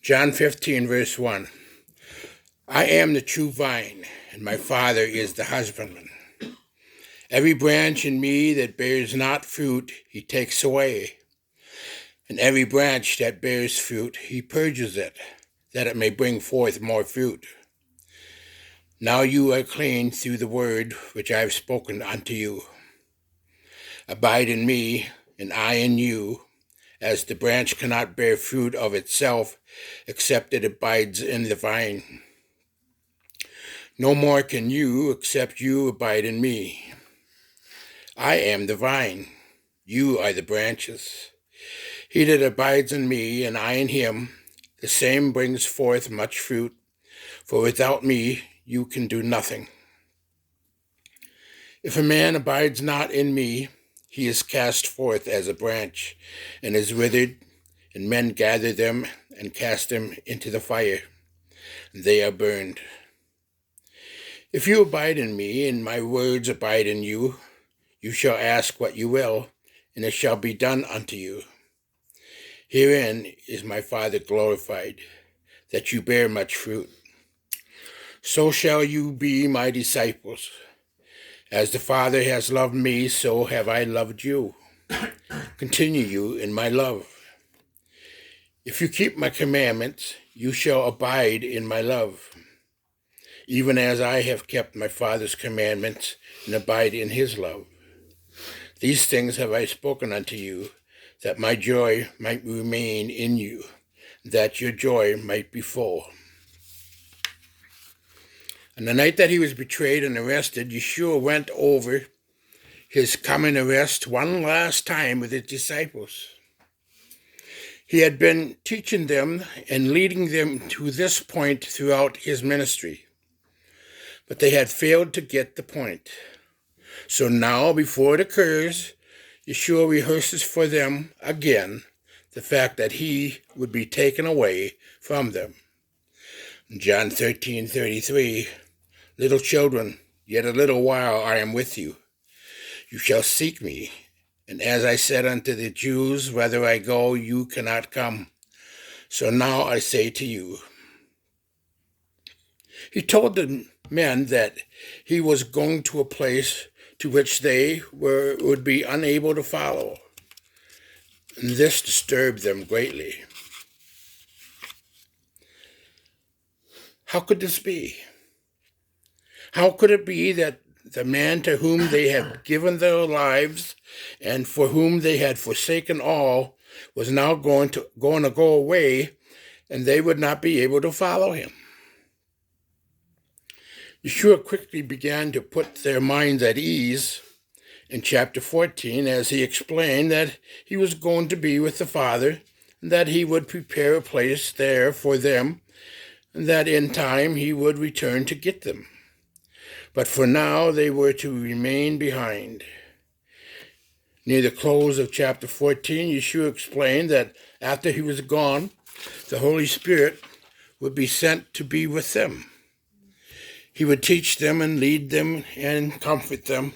John 15, verse 1. I am the true vine, and my Father is the husbandman. Every branch in me that bears not fruit, he takes away. And every branch that bears fruit, he purges it, that it may bring forth more fruit. Now you are clean through the word which I have spoken unto you. Abide in me, and I in you, as the branch cannot bear fruit of itself, except it abides in the vine. No more can you, except you abide in me. I am the vine, you are the branches. He that abides in me, and I in him, the same brings forth much fruit, for without me you can do nothing. If a man abides not in me, he is cast forth as a branch, and is withered, and men gather them and cast them into the fire, and they are burned. If you abide in me, and my words abide in you, you shall ask what you will, and it shall be done unto you. Herein is my Father glorified, that you bear much fruit. So shall you be my disciples. As the Father has loved me, so have I loved you. Continue you in my love. If you keep my commandments, you shall abide in my love, even as I have kept my Father's commandments and abide in his love. These things have I spoken unto you, that my joy might remain in you, that your joy might be full. On the night that he was betrayed and arrested, Yeshua went over his coming arrest one last time with his disciples. He had been teaching them and leading them to this point throughout his ministry, but they had failed to get the point. So now, before it occurs, Yeshua rehearses for them again the fact that he would be taken away from them. John 13:33, little children, yet a little while I am with you. You shall seek me. And as I said unto the Jews, whither I go, you cannot come. So now I say to you. He told the men that he was going to a place to which they would be unable to follow. And this disturbed them greatly. How could this be? How could it be that the man to whom they had given their lives and for whom they had forsaken all was now going to go away, and they would not be able to follow him? Yeshua quickly began to put their minds at ease in chapter 14 as he explained that he was going to be with the Father, and that he would prepare a place there for them, and that in time he would return to get them. But for now they were to remain behind. Near the close of chapter 14, Yeshua explained that after he was gone, the Holy Spirit would be sent to be with them. He would teach them and lead them and comfort them.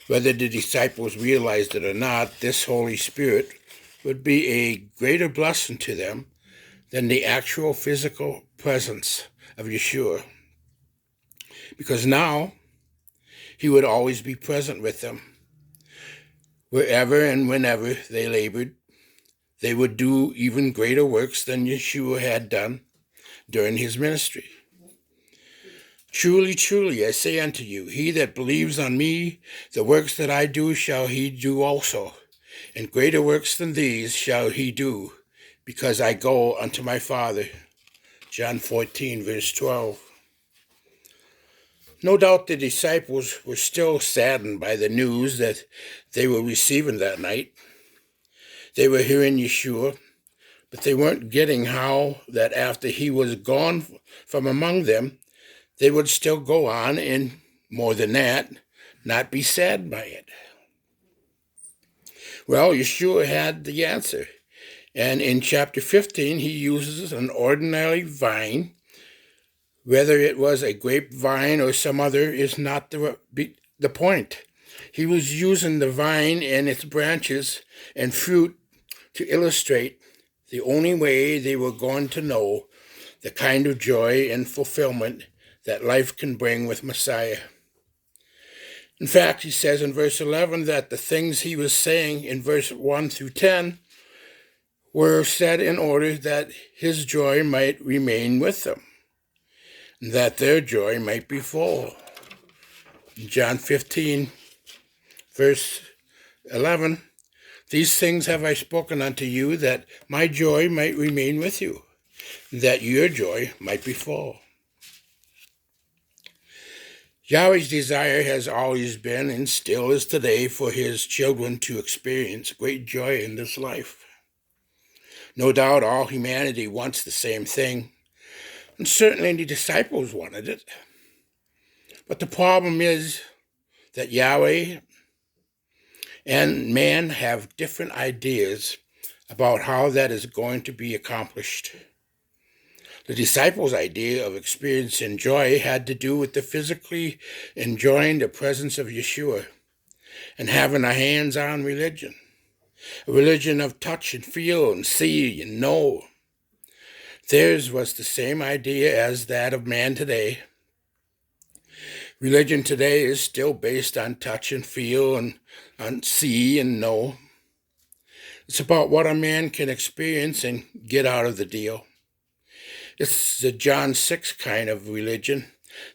Whether the disciples realized it or not, this Holy Spirit would be a greater blessing to them than the actual physical presence of Yeshua, because now he would always be present with them. Wherever and whenever they labored, they would do even greater works than Yeshua had done during his ministry. Truly, truly, I say unto you, he that believes on me, the works that I do shall he do also, and greater works than these shall he do, because I go unto my Father. John 14, verse 12. No doubt the disciples were still saddened by the news that they were receiving that night. They were hearing Yeshua, but they weren't getting how that after he was gone from among them, they would still go on, and more than that, not be saddened by it. Well, Yeshua had the answer, and in chapter 15, he uses an ordinary vine. Whether it was a grapevine or some other is not the point. He was using the vine and its branches and fruit to illustrate the only way they were going to know the kind of joy and fulfillment that life can bring with Messiah. In fact, he says in verse 11 that the things he was saying in verse 1 through 10 were said in order that his joy might remain with them, and that their joy might be full. In John 15, verse 11, these things have I spoken unto you, that my joy might remain with you, and that your joy might be full. Yahweh's desire has always been and still is today for his children to experience great joy in this life. No doubt all humanity wants the same thing, and certainly the disciples wanted it. But the problem is that Yahweh and man have different ideas about how that is going to be accomplished. The disciples' idea of experiencing joy had to do with the physically enjoying the presence of Yeshua and having a hands-on religion, a religion of touch and feel and see and know. Theirs was the same idea as that of man today. Religion today is still based on touch and feel and on see and know. It's about what a man can experience and get out of the deal. It's the John 6 kind of religion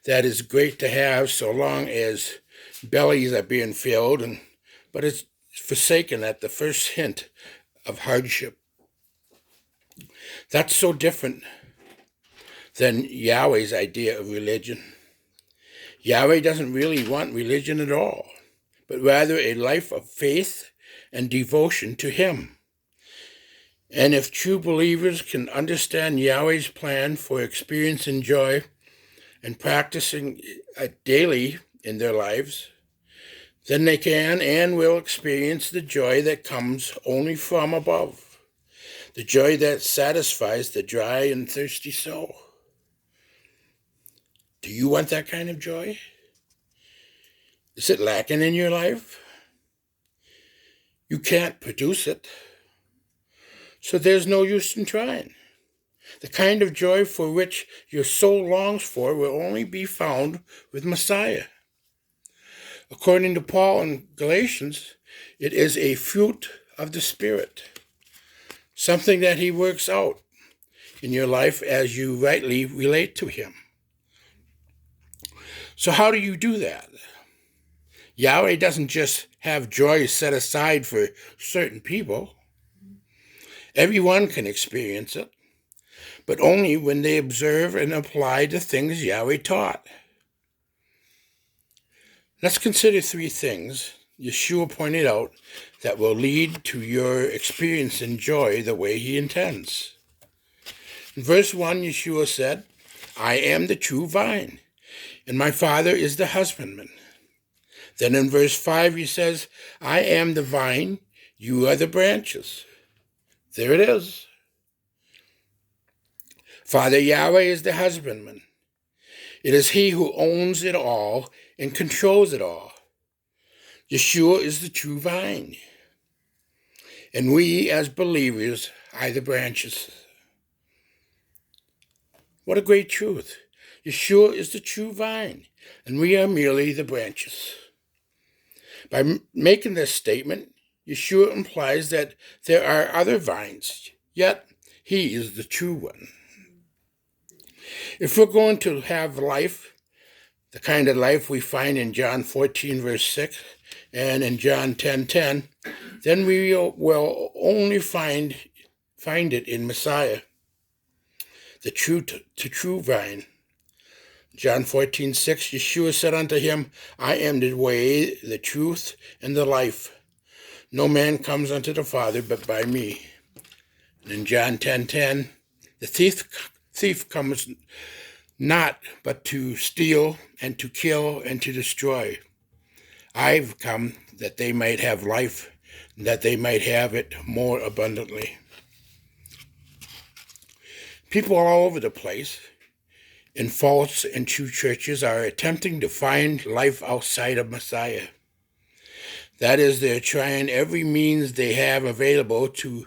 that is great to have so long as bellies are being filled, but it's forsaken at the first hint of hardship. That's so different than Yahweh's idea of religion. Yahweh doesn't really want religion at all, but rather a life of faith and devotion to him. And if true believers can understand Yahweh's plan for experiencing joy and practicing it daily in their lives, then they can and will experience the joy that comes only from above, the joy that satisfies the dry and thirsty soul. Do you want that kind of joy? Is it lacking in your life? You can't produce it, so there's no use in trying. The kind of joy for which your soul longs for will only be found with Messiah. According to Paul in Galatians, it is a fruit of the Spirit, something that he works out in your life as you rightly relate to him. So how do you do that? Yahweh doesn't just have joy set aside for certain people. Everyone can experience it, but only when they observe and apply the things Yahweh taught. Let's consider 3 things Yeshua pointed out that will lead to your experiencing joy the way he intends. In verse 1, Yeshua said, I am the true vine, and my Father is the husbandman. Then in verse 5 he says, I am the vine, you are the branches. There it is. Father Yahweh is the husbandman. It is he who owns it all and controls it all. Yeshua is the true vine. And we as believers are the branches. What a great truth. Yeshua is the true vine, and we are merely the branches. By making this statement, Yeshua implies that there are other vines, yet he is the true one. If we're going to have life, the kind of life we find in John 14, verse 6, and in John 10:10, then we will only find it in Messiah, the true vine. John 14:6, Yeshua said unto him, I am the way, the truth, and the life. No man comes unto the Father but by me. And in John 10:10, the thief comes not but to steal and to kill and to destroy. I've come that they might have life, and that they might have it more abundantly. People all over the place in false and true churches are attempting to find life outside of Messiah. That is, they're trying every means they have available to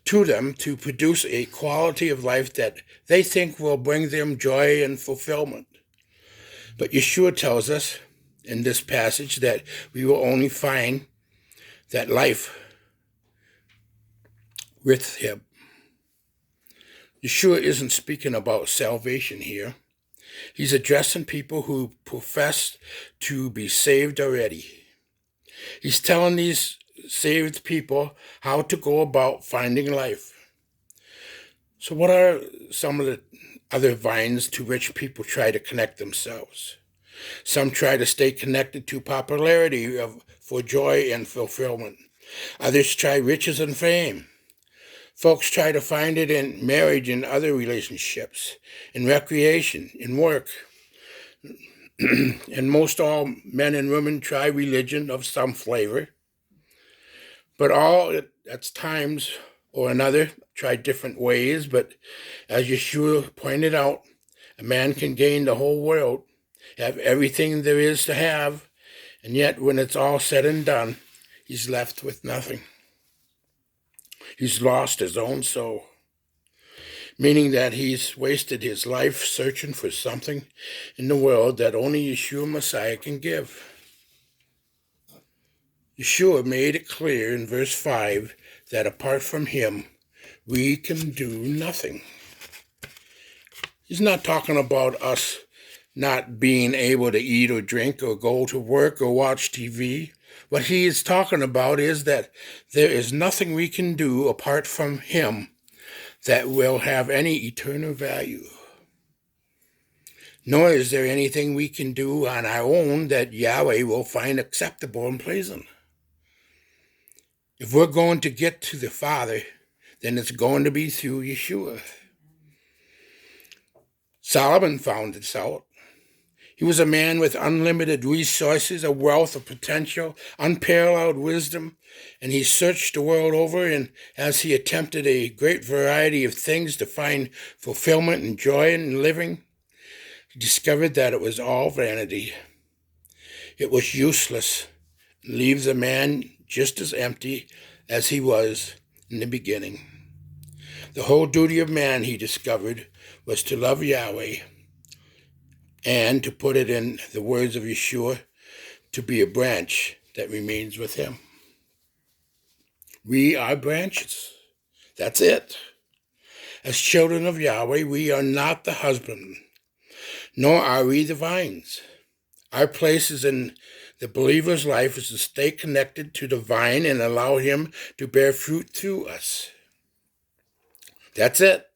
to them to produce a quality of life that they think will bring them joy and fulfillment. But Yeshua tells us in this passage that we will only find that life with him. Yeshua isn't speaking about salvation here. He's addressing people who profess to be saved already. He's telling these saved people how to go about finding life. So what are some of the other vines to which people try to connect themselves? Some try to stay connected to popularity for joy and fulfillment. Others try riches and fame. Folks try to find it in marriage and other relationships, in recreation, in work. And most all men and women try religion of some flavor. But all at times or another try different ways. But as Yeshua pointed out, a man can gain the whole world, have everything there is to have, and yet when it's all said and done, he's left with nothing. He's lost his own soul, meaning that he's wasted his life searching for something in the world that only Yeshua Messiah can give. Yeshua made it clear in verse 5 that apart from him, we can do nothing. He's not talking about us not being able to eat or drink or go to work or watch TV. What he is talking about is that there is nothing we can do apart from him that will have any eternal value. Nor is there anything we can do on our own that Yahweh will find acceptable and pleasing. If we're going to get to the Father, then it's going to be through Yeshua. Solomon found this out. He was a man with unlimited resources, a wealth of potential, unparalleled wisdom, and he searched the world over, and as he attempted a great variety of things to find fulfillment and joy in living, he discovered that it was all vanity. It was useless, and leaves a man just as empty as he was in the beginning. The whole duty of man, he discovered, was to love Yahweh, and to put it in the words of Yeshua, to be a branch that remains with him. We are branches. That's it. As children of Yahweh, we are not the husbandman, nor are we the vines. Our place is in the believer's life is to stay connected to the vine and allow him to bear fruit through us. That's it.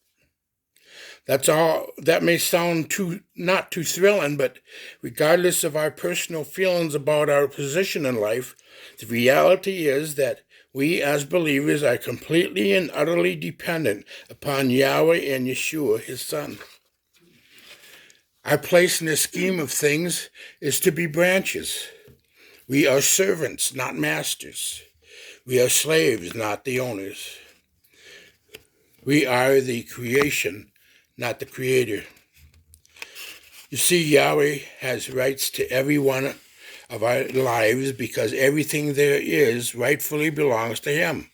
That's all. That may sound not too thrilling, but regardless of our personal feelings about our position in life, the reality is that we as believers are completely and utterly dependent upon Yahweh and Yeshua, his Son. Our place in the scheme of things is to be branches. We are servants, not masters. We are slaves, not the owners. We are the creation, not the creator. You see, Yahweh has rights to every one of our lives because everything there is rightfully belongs to him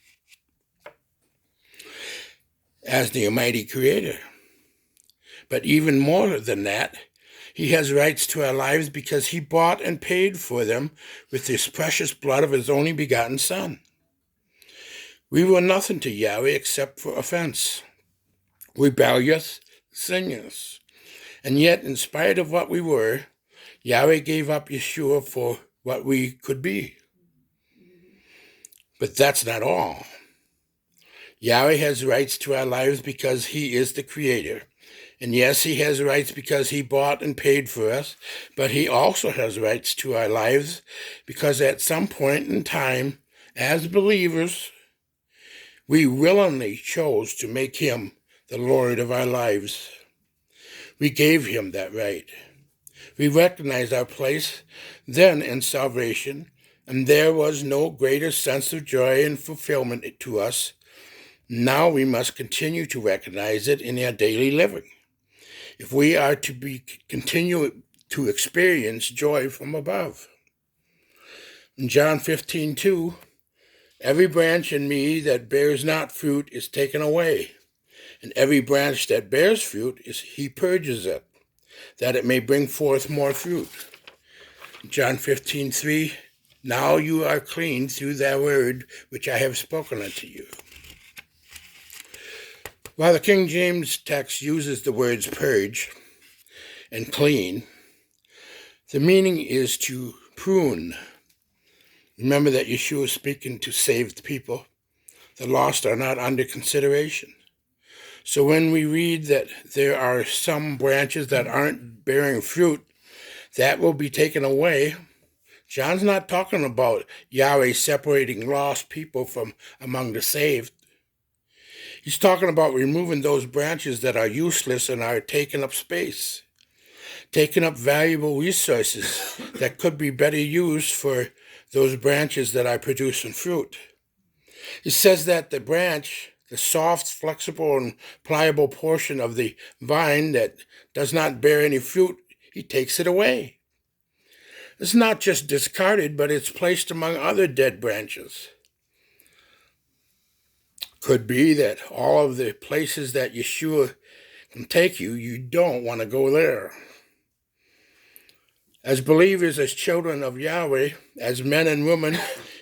as the Almighty Creator. But even more than that, he has rights to our lives because he bought and paid for them with his precious blood of his only begotten Son. We were nothing to Yahweh except for offense, rebellious, sinners. And yet, in spite of what we were, Yahweh gave up Yeshua for what we could be. But that's not all. Yahweh has rights to our lives because he is the Creator. And yes, he has rights because he bought and paid for us, but he also has rights to our lives because at some point in time, as believers, we willingly chose to make him the Lord of our lives. We gave him that right. We recognized our place then in salvation, and there was no greater sense of joy and fulfillment to us. Now we must continue to recognize it in our daily living if we are to continue to experience joy from above. In John 15:2, Every branch in me that bears not fruit is taken away, and every branch that bears fruit he purges it, that it may bring forth more fruit. John 15:3. Now you are clean through that word which I have spoken unto you. While the King James text uses the words purge and clean, the meaning is to prune. Remember that Yeshua is speaking to saved people. The lost are not under consideration. So when we read that there are some branches that aren't bearing fruit, that will be taken away. John's not talking about Yahweh separating lost people from among the saved. He's talking about removing those branches that are useless and are taking up space, taking up valuable resources that could be better used for those branches that are producing fruit. He says that the branch, the soft, flexible, and pliable portion of the vine that does not bear any fruit, he takes it away. It's not just discarded, but it's placed among other dead branches. Could be that all of the places that Yeshua can take you, you don't want to go there. As believers, as children of Yahweh, as men and women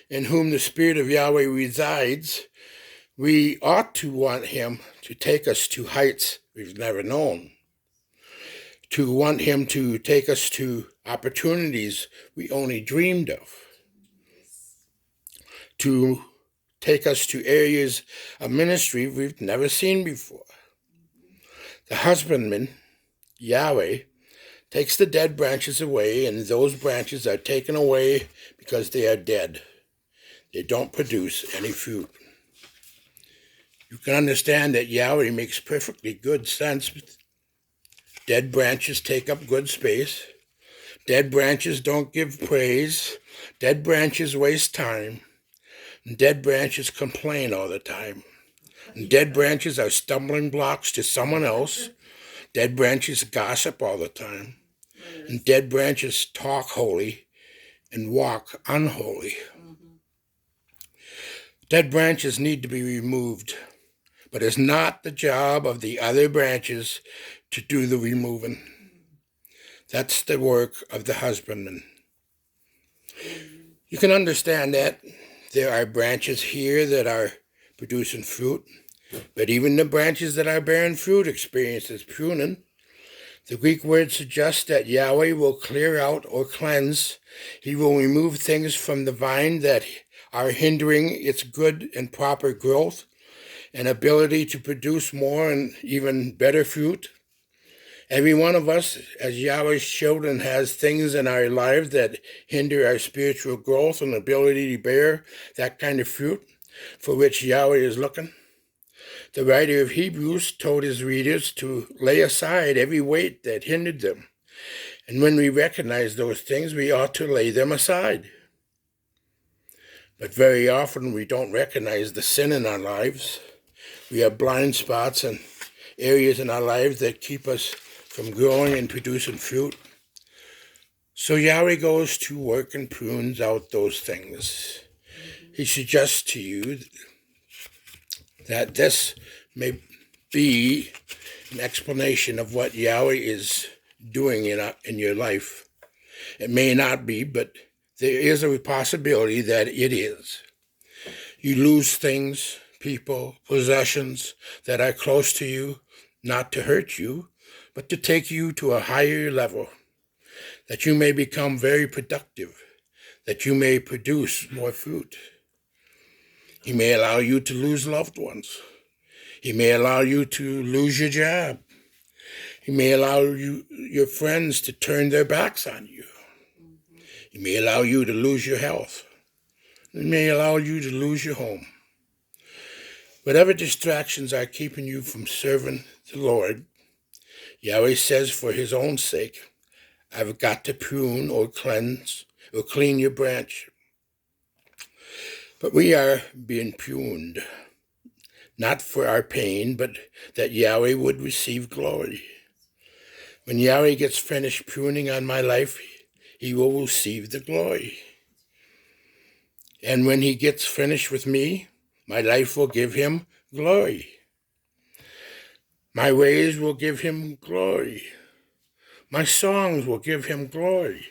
in whom the Spirit of Yahweh resides, we ought to want him to take us to heights we've never known, to want him to take us to opportunities we only dreamed of, to take us to areas of ministry we've never seen before. The husbandman, Yahweh, takes the dead branches away, and those branches are taken away because they are dead. They don't produce any fruit. You can understand that Yahweh makes perfectly good sense. Dead branches take up good space. Dead branches don't give praise. Dead branches waste time. And dead branches complain all the time. And dead branches are stumbling blocks to someone else. Dead branches gossip all the time. And dead branches talk holy and walk unholy. Dead branches need to be removed, but it's not the job of the other branches to do the removing. That's the work of the husbandman. You can understand that there are branches here that are producing fruit, but even the branches that are bearing fruit experiences pruning. The Greek word suggests that Yahweh will clear out or cleanse. He will remove things from the vine that are hindering its good and proper growth and ability to produce more and even better fruit. Every one of us, as Yahweh's children, has things in our lives that hinder our spiritual growth and ability to bear that kind of fruit for which Yahweh is looking. The writer of Hebrews told his readers to lay aside every weight that hindered them. And when we recognize those things, we ought to lay them aside. But very often we don't recognize the sin in our lives. We have blind spots and areas in our lives that keep us from growing and producing fruit. So Yahweh goes to work and prunes out those things. He suggests to you that this may be an explanation of what Yahweh is doing in your life. It may not be, but there is a possibility that it is. You lose things, people, possessions that are close to you, not to hurt you, but to take you to a higher level, that you may become very productive, that you may produce more fruit. He may allow you to lose loved ones. He may allow you to lose your job. He may allow your friends to turn their backs on you. He may allow you to lose your health. He may allow you to lose your home. Whatever distractions are keeping you from serving the Lord, Yahweh says for his own sake, I've got to prune or cleanse or clean your branch. But we are being pruned, not for our pain, but that Yahweh would receive glory. When Yahweh gets finished pruning on my life, he will receive the glory. And when he gets finished with me, my life will give him glory. My ways will give him glory. My songs will give him glory.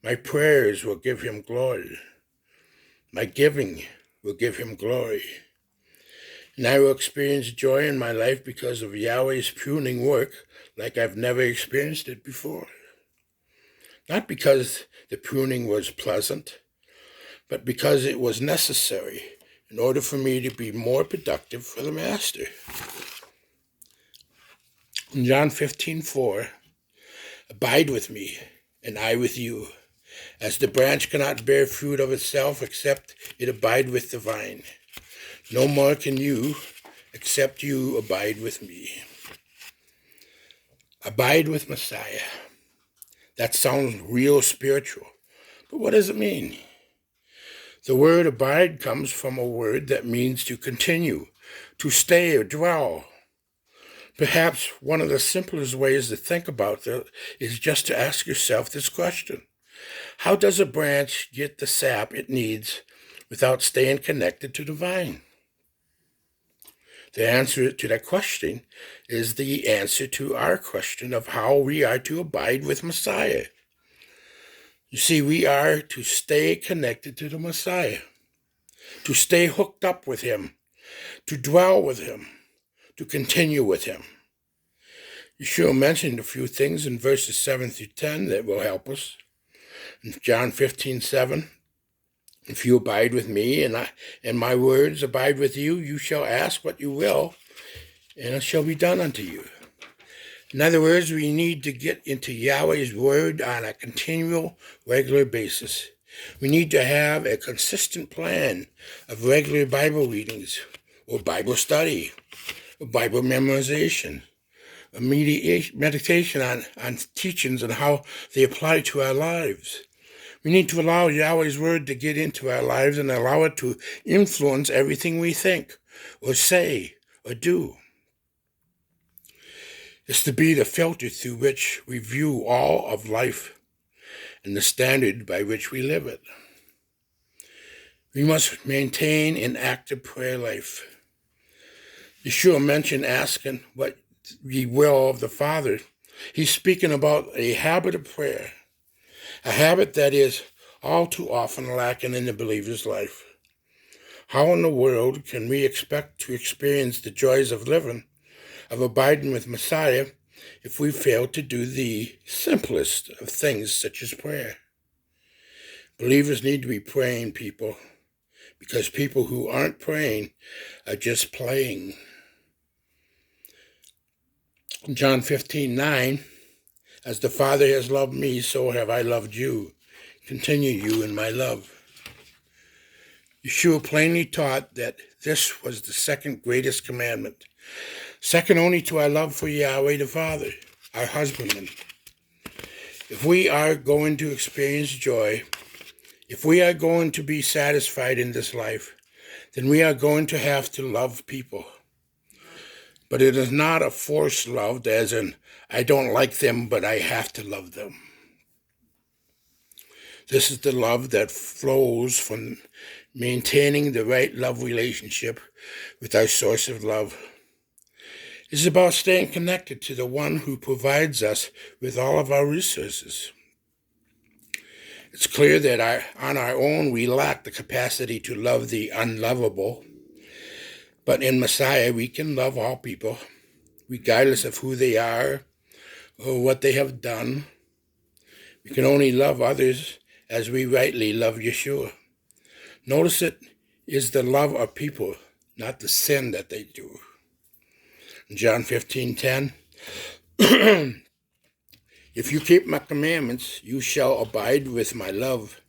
My prayers will give him glory. My giving will give him glory. And I will experience joy in my life because of Yahweh's pruning work like I've never experienced it before. Not because the pruning was pleasant, but because it was necessary in order for me to be more productive for the Master. In John 15:4, abide with me, and I with you, as the branch cannot bear fruit of itself except it abide with the vine. No more can you, except you abide with me. Abide with Messiah. That sounds real spiritual, but what does it mean? The word abide comes from a word that means to continue, to stay or dwell. Perhaps one of the simplest ways to think about that is just to ask yourself this question. How does a branch get the sap it needs without staying connected to the vine? The answer to that question is the answer to our question of how we are to abide with Messiah. You see, we are to stay connected to the Messiah, to stay hooked up with him, to dwell with him, to continue with him. Yeshua mentioned a few things in verses 7 through 10 that will help us. In John 15:7, if you abide with me and my words abide with you, you shall ask what you will, and it shall be done unto you. In other words, we need to get into Yahweh's word on a continual, regular basis. We need to have a consistent plan of regular Bible readings, or Bible study, or Bible memorization, a meditation on teachings and how they apply to our lives. We need to allow Yahweh's word to get into our lives and allow it to influence everything we think, or say, or do. It's to be the filter through which we view all of life and the standard by which we live it. We must maintain an active prayer life. Yeshua mentioned asking what ye will of the Father. He's speaking about a habit of prayer, a habit that is all too often lacking in the believer's life. How in the world can we expect to experience the joys of living, of abiding with Messiah, if we fail to do the simplest of things such as prayer? Believers need to be praying people, because people who aren't praying are just playing. John 15:9, as the Father has loved me, so have I loved you. Continue you in my love. Yeshua plainly taught that this was the second greatest commandment, second only to our love for Yahweh the Father, our husbandman. If we are going to experience joy, if we are going to be satisfied in this life, then we are going to have to love people. But it is not a forced love, as in, I don't like them, but I have to love them. This is the love that flows from maintaining the right love relationship with our source of love. It's about staying connected to the one who provides us with all of our resources. It's clear that on our own we lack the capacity to love the unlovable, but in Messiah we can love all people, regardless of who they are or what they have done. We can only love others as we rightly love Yeshua. Notice it is the love of people, not the sin that they do. In John 15:10, if you keep my commandments, you shall abide with my love,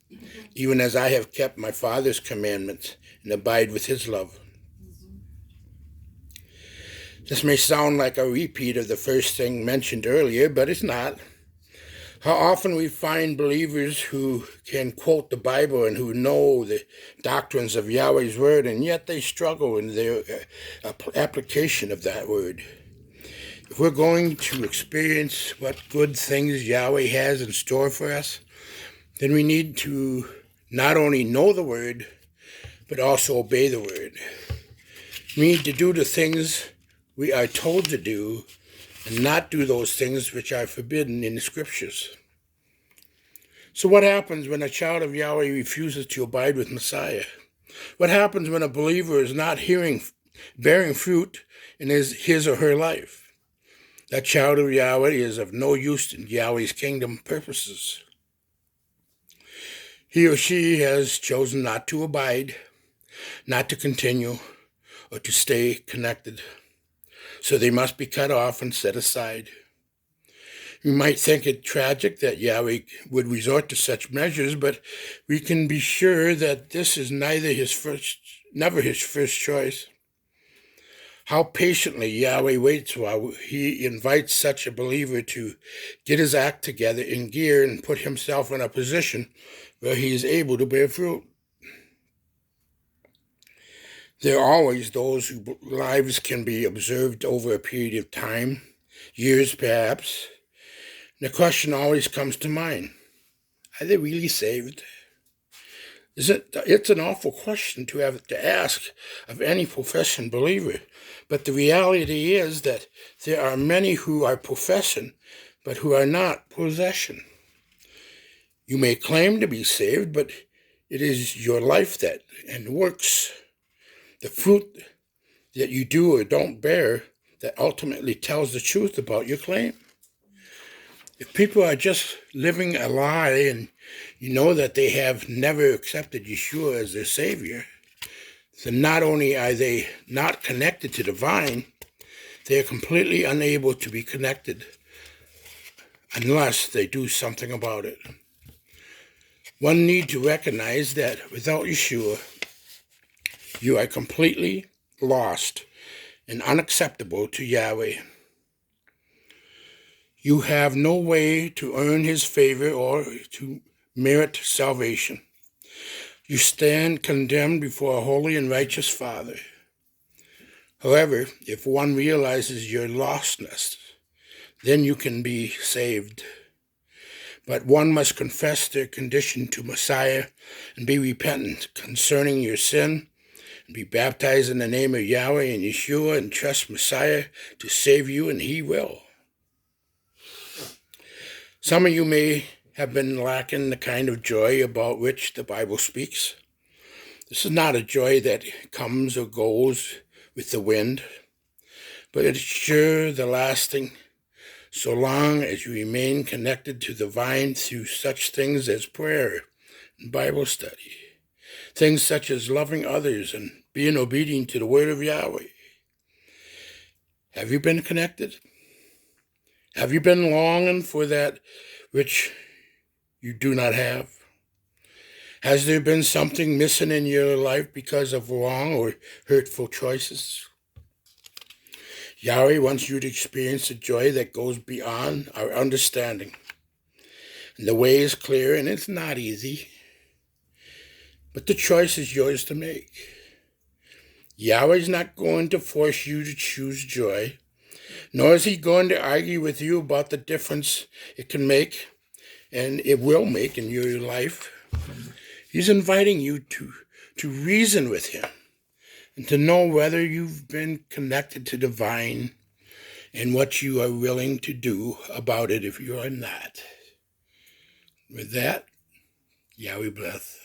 even as I have kept my Father's commandments and abide with his love. This may sound like a repeat of the first thing mentioned earlier, but it's not. How often we find believers who can quote the Bible and who know the doctrines of Yahweh's word, and yet they struggle in their application of that word. If we're going to experience what good things Yahweh has in store for us, then we need to not only know the word, but also obey the word. We need to do the things we are told to do and not do those things which are forbidden in the scriptures. So what happens when a child of Yahweh refuses to abide with Messiah? What happens when a believer is not bearing fruit in his or her life? That child of Yahweh is of no use in Yahweh's kingdom purposes. He or she has chosen not to abide, not to continue, or to stay connected. So they must be cut off and set aside. You might think it tragic that Yahweh would resort to such measures, but we can be sure that this is never his first choice. How patiently Yahweh waits while he invites such a believer to get his act together in gear and put himself in a position where he is able to bear fruit. There are always those whose lives can be observed over a period of time, years perhaps. The question always comes to mind, are they really saved? It's an awful question to have to ask of any professing believer, but the reality is that there are many who are professing, but who are not possession. You may claim to be saved, but it is your life and works, the fruit that you do or don't bear, that ultimately tells the truth about your claim. If people are just living a lie and you know that they have never accepted Yeshua as their Savior, then not only are they not connected to the vine, they are completely unable to be connected unless they do something about it. One needs to recognize that without Yeshua, you are completely lost and unacceptable to Yahweh. You have no way to earn his favor or to merit salvation. You stand condemned before a holy and righteous Father. However, if one realizes your lostness, then you can be saved. But one must confess their condition to Messiah and be repentant concerning your sin, and be baptized in the name of Yahweh and Yeshua, and trust Messiah to save you, and he will. Some of you may have been lacking the kind of joy about which the Bible speaks. This is not a joy that comes or goes with the wind, but it's sure the lasting, so long as you remain connected to the vine through such things as prayer and Bible study, things such as loving others and being obedient to the word of Yahweh. Have you been connected? Have you been longing for that which you do not have? Has there been something missing in your life because of wrong or hurtful choices? Yahweh wants you to experience a joy that goes beyond our understanding. And the way is clear, and it's not easy, but the choice is yours to make. Yahweh's not going to force you to choose joy, nor is he going to argue with you about the difference it can make and it will make in your life. He's inviting you to reason with him and to know whether you've been connected to the vine and what you are willing to do about it if you are not. With that, Yahweh bless.